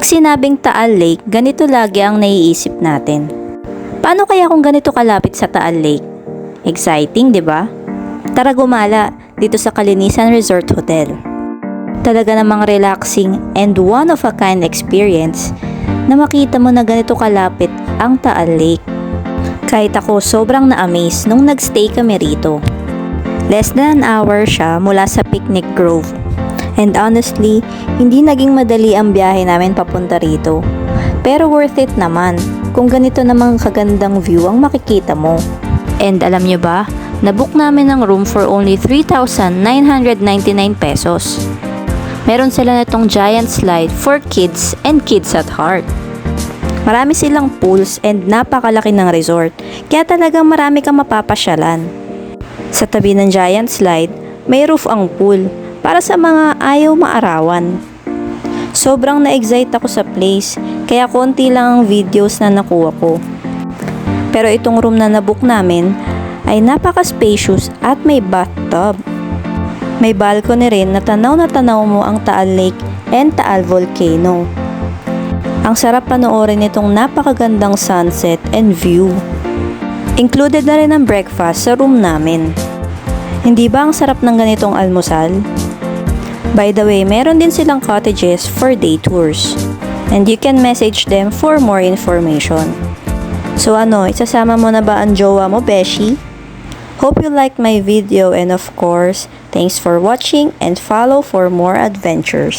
sinabing Taal Lake, ganito lagi ang naiisip natin. Paano kaya kung ganito kalapit sa Taal Lake? Exciting, di ba? Tara gumala dito sa Kalinisan Resort Hotel. Talaga namang relaxing and one of a kind experience na makita mo na ganito kalapit ang Taal Lake. Kahit ako sobrang na-amaze nung nagstay kami rito. Less than an hour siya mula sa Picnic Grove. And honestly, hindi naging madali ang biyahe namin papunta rito. Pero worth it naman kung ganito namang kagandang view ang makikita mo. And alam nyo ba, nabook namin ng room for only 3,999 pesos. Meron sila natong giant slide for kids and kids at heart. Marami silang pools and napakalaki ng resort, kaya talagang marami kang mapapasyalan. Sa tabi ng giant slide, may roof ang pool para sa mga ayaw maarawan. Sobrang na-excite ako sa place, kaya konti lang ang videos na nakuha ko. Pero itong room na nabook namin ay napaka-spacious at may bathtub. May balcony rin na tanaw mo ang Taal Lake and Taal Volcano. Ang sarap panoorin itong napakagandang sunset and view. Included na rin ang breakfast sa room namin. Hindi ba ang sarap ng ganitong almusal? By the way, meron din silang cottages for day tours. And you can message them for more information. So isasama mo na ba ang jowa mo, Beshi? Hope you liked my video and of course, thanks for watching and follow for more adventures.